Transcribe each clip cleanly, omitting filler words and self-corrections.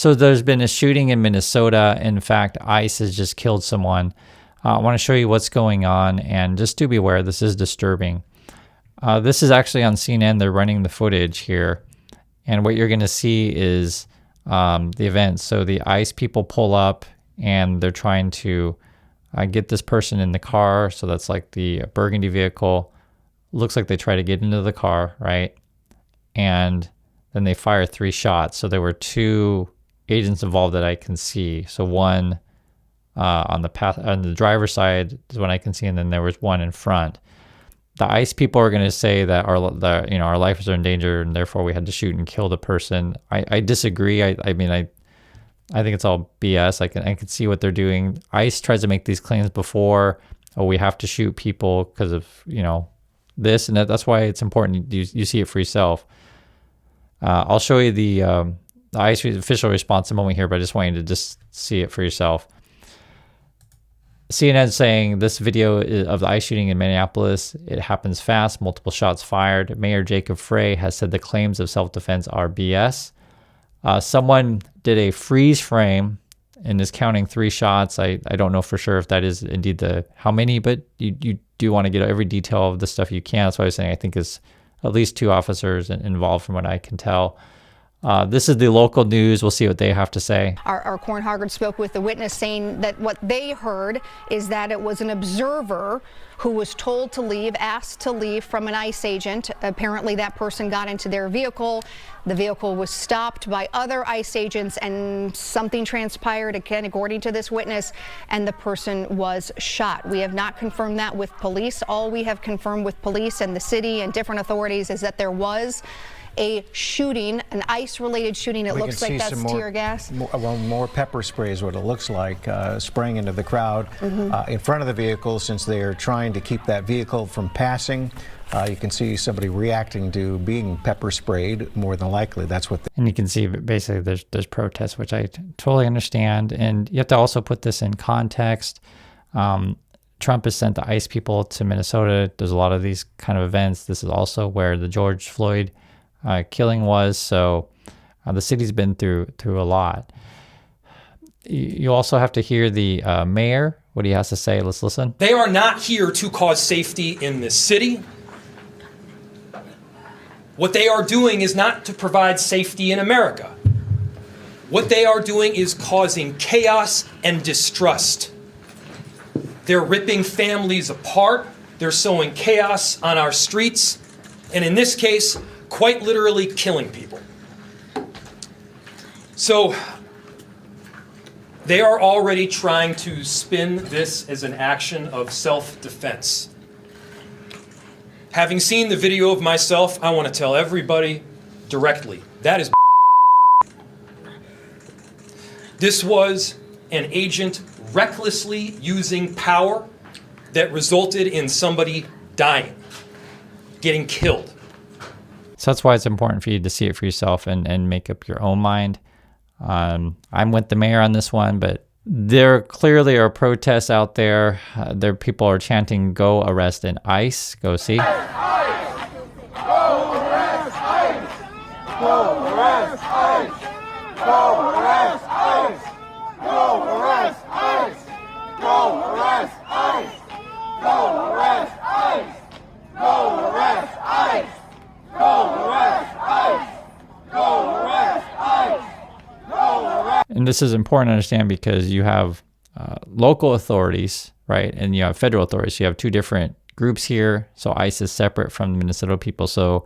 So there's been a shooting in Minnesota. In fact, ICE has just killed someone. I want to show you what's going on, and just do be aware, this is disturbing. This is actually on CNN. They're running the footage here. And what you're going to see is the event. So the ICE people pull up, and they're trying to get this person in the car. So that's like the burgundy vehicle. Looks like they try to get into the car, right? And then they fire 3 shots. So there were 2 agents involved that I can see. So one on the driver's side is what I can see, and then there was one in front. The ICE people are going to say that our lives are in danger, and therefore we had to shoot and kill the person. I disagree. I think it's all BS. I can see what they're doing. ICE tries to make these claims before. Oh, we have to shoot people because of this, and that's why it's important you see it for yourself. I'll show you the ICE official response in a moment here, but I just want you to just see it for yourself. CNN saying this video of the ICE shooting in Minneapolis, it happens fast, multiple shots fired. Mayor Jacob Frey has said the claims of self-defense are BS. Someone did a freeze frame and is counting 3 shots. I don't know for sure if that is indeed how many, but you do want to get every detail of the stuff you can. That's why I was saying I think is at least 2 officers involved from what I can tell. This is the local news. We'll see what they have to say. Our Corn Hargard spoke with the witness saying that what they heard is that it was an observer who was told to leave, asked to leave from an ICE agent. Apparently that person got into their vehicle. The vehicle was stopped by other ICE agents and something transpired, again, according to this witness, and the person was shot. We have not confirmed that with police. All we have confirmed with police and the city and different authorities is that there was a shooting, an ICE-related shooting. It looks like that's tear gas. More pepper spray is what it looks like, spraying into the crowd in front of the vehicle, since they are trying to keep that vehicle from passing. You can see somebody reacting to being pepper sprayed. More than likely, that's what. And you can see basically there's protests, which I totally understand. And you have to also put this in context. Trump has sent the ICE people to Minnesota. There's a lot of these kind of events. This is also where the George Floyd killing was. So the city's been through a lot. You also have to hear the mayor, what he has to say. Let's listen. They are not here to cause safety in this city. What they are doing is not to provide safety in America. What they are doing is causing chaos and distrust. They're ripping families apart. They're sowing chaos on our streets. And in this case, quite literally killing people. So they are already trying to spin this as an action of self-defense. Having seen the video of myself, I want to tell everybody directly, that is this was an agent recklessly using power that resulted in somebody dying, getting killed. So that's why it's important for you to see it for yourself and make up your own mind. I'm with the mayor on this one, but there clearly are protests out there. People are chanting, "Go arrest an ICE." Go see. ICE! Go arrest ICE! Go arrest ICE! Go arrest ICE! Go arrest ICE! Go arrest ICE! Go arrest ICE! Go arrest ICE! Go arrest ICE! Go arrest ICE! Go arrest. And this is important to understand because you have local authorities, right? And you have federal authorities. You have 2 different groups here. So ICE is separate from the Minnesota people. So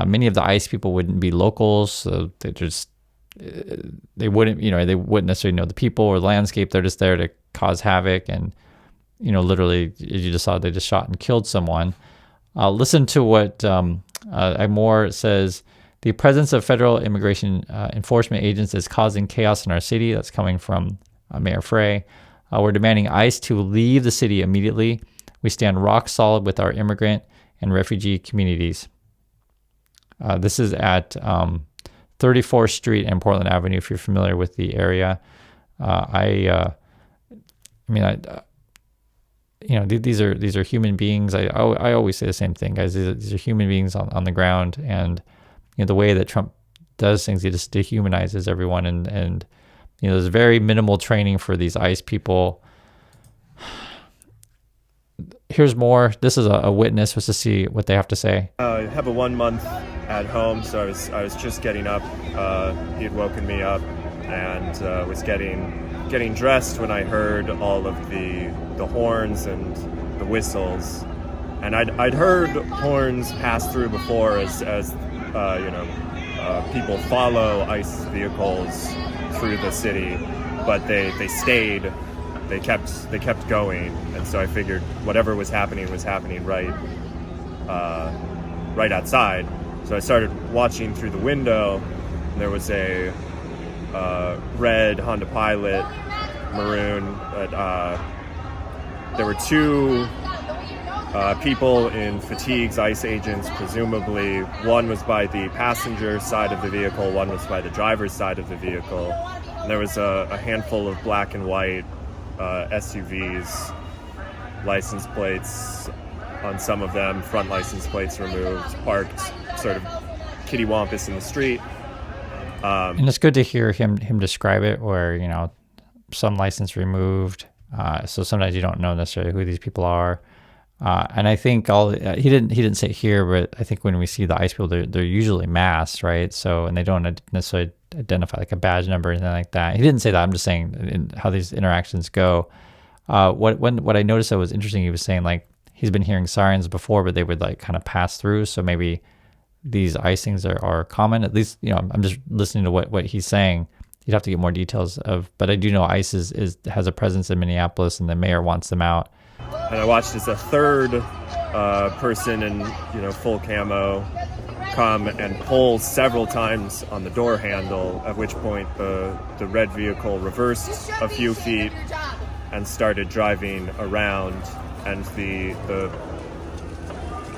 many of the ICE people wouldn't be locals. So they wouldn't necessarily know the people or the landscape. They're just there to cause havoc. And, literally, as you just saw, they just shot and killed someone. Listen to what Moore says. The presence of federal immigration enforcement agents is causing chaos in our city. That's coming from Mayor Frey. We're demanding ICE to leave the city immediately. We stand rock solid with our immigrant and refugee communities. This is at 34th Street and Portland Avenue, if you're familiar with the area. These are human beings. I always say the same thing, guys. These are human beings on the ground, and the way that Trump does things. He just dehumanizes everyone, and there's very minimal training for these ICE people. Here's more. This is a witness, was to see what they have to say. I have a 1 month at home, so I was just getting up. He had woken me up, and was getting dressed when I heard all of the horns and the whistles. And I'd heard horns pass through before as people follow ICE vehicles through the city, but they stayed. They kept going, and so I figured whatever was happening right outside. So I started watching through the window, and there was a red Honda Pilot, maroon. There were two people in fatigues, ICE agents, presumably. One was by the passenger side of the vehicle, one was by the driver's side of the vehicle. And there was a handful of black and white SUVs, license plates on some of them, front license plates removed, parked sort of kittywampus in the street. And it's good to hear him describe it, where some license removed. So sometimes you don't know necessarily who these people are. And I think he didn't say it here, but I think when we see the ICE people, they're usually masked, right? So, and they don't necessarily identify like a badge number or anything like that. He didn't say that. I'm just saying how these interactions go. What I noticed that was interesting, he was saying like he's been hearing sirens before, but they would like kind of pass through. So maybe these ICE things are common. At least, I'm just listening to what he's saying. You'd have to get more details but I do know ICE has a presence in Minneapolis, and the mayor wants them out. And I watched as a third person in full camo come and pull several times on the door handle, at which point the red vehicle reversed a few feet and started driving around, and the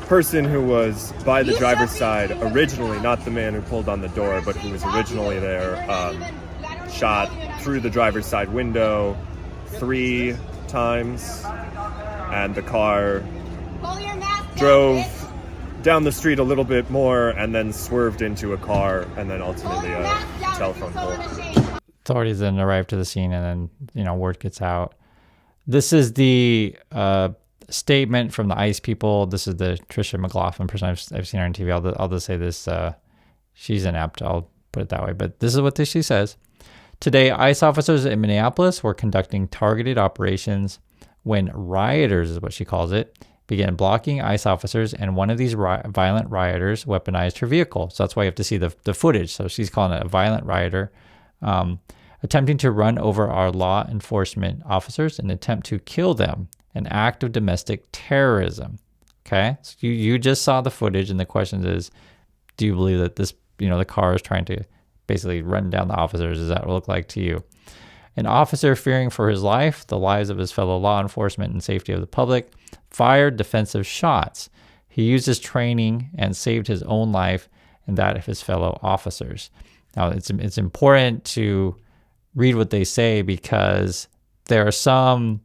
person who was by the driver's side originally, not the man who pulled on the door, but who was originally there, shot through the driver's side window 3 times, and the car drove down the street a little bit more and then swerved into a car and then ultimately a telephone pole. Authorities then arrive to the scene, and then word gets out. This is the statement from the ICE people. This is the Tricia McLaughlin person. I've seen her on TV. I'll just say this. She's inept. I'll put it that way. But this is what she says. Today, ICE officers in Minneapolis were conducting targeted operations when rioters, is what she calls it, began blocking ICE officers, and one of these violent rioters weaponized her vehicle. So that's why you have to see the footage. So she's calling it a violent rioter, attempting to run over our law enforcement officers in an attempt to kill them, an act of domestic terrorism. Okay, so you just saw the footage, and the question is, do you believe that this, the car is trying to basically run down the officers? Does that look like to you? An officer fearing for his life, the lives of his fellow law enforcement, and safety of the public, fired defensive shots. He used his training and saved his own life and that of his fellow officers. Now, it's important to read what they say, because there are some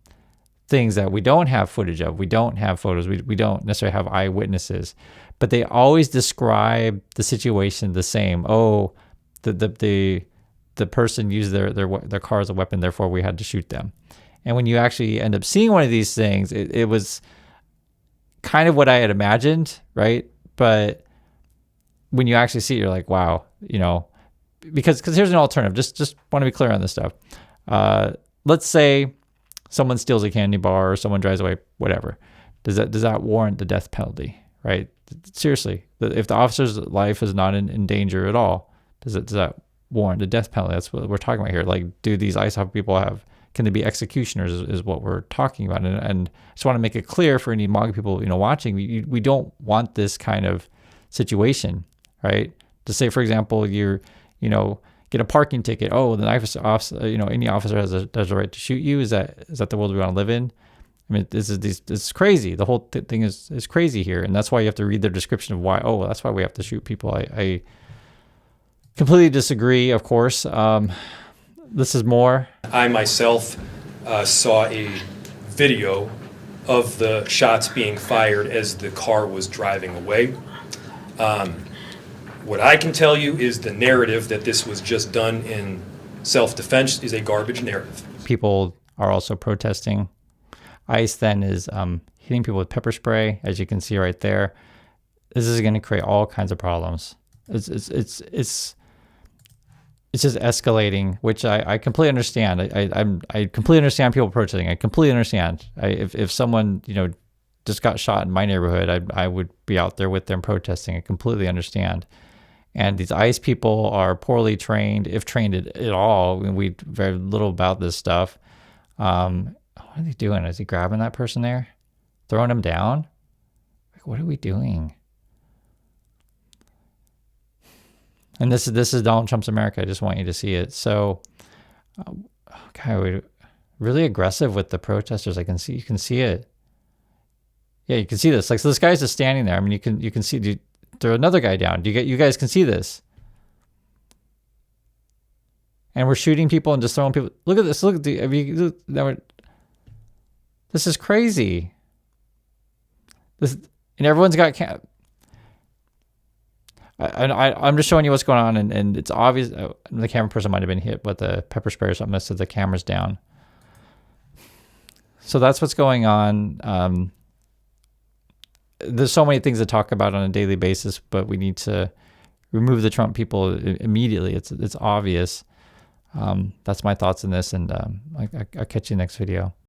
things that we don't have footage of. We don't have photos. We don't necessarily have eyewitnesses, but they always describe the situation the same. Oh, the person used their car as a weapon, therefore we had to shoot them. And when you actually end up seeing one of these things, it was kind of what I had imagined, right? But when you actually see it, you're like, wow, because here's an alternative. Just want to be clear on this stuff. Let's say someone steals a candy bar or someone drives away, whatever. Does that warrant the death penalty, right? Seriously, if the officer's life is not in danger at all, does that warrant a death penalty? That's what we're talking about here. Like, do these ICE people can they be executioners is what we're talking about. And I just want to make it clear for any MAGA people, watching, we don't want this kind of situation, right? To say, for example, you're, get a parking ticket. Oh, the officer, any officer has a right to shoot you. Is that the world we want to live in? I mean, this is crazy. The whole thing is crazy here. And that's why you have to read their description of why, that's why we have to shoot people. I completely disagree, of course. This is more. I myself saw a video of the shots being fired as the car was driving away. What I can tell you is the narrative that this was just done in self-defense is a garbage narrative. People are also protesting. ICE then is hitting people with pepper spray, as you can see right there. This is going to create all kinds of problems. It's just escalating, which I completely understand. I completely understand people protesting. I completely understand. If someone just got shot in my neighborhood, I would be out there with them protesting. I completely understand. And these ICE people are poorly trained, if trained at all. We very little about this stuff. What are they doing? Is he grabbing that person there, throwing him down? Like, what are we doing? And this is Donald Trump's America. I just want you to see it. So, we're really aggressive with the protesters. You can see it. Yeah, you can see this. Like, so this guy's just standing there. I mean, you can see. Throw another guy down. You guys can see this. And we're shooting people and just throwing people. Look at this. This is crazy. And everyone's got I'm just showing you what's going on, and it's obvious the camera person might have been hit with a pepper spray or something, so the camera's down. So that's what's going on. There's so many things to talk about on a daily basis, but we need to remove the Trump people immediately. It's obvious. That's my thoughts on this, and I'll catch you next video.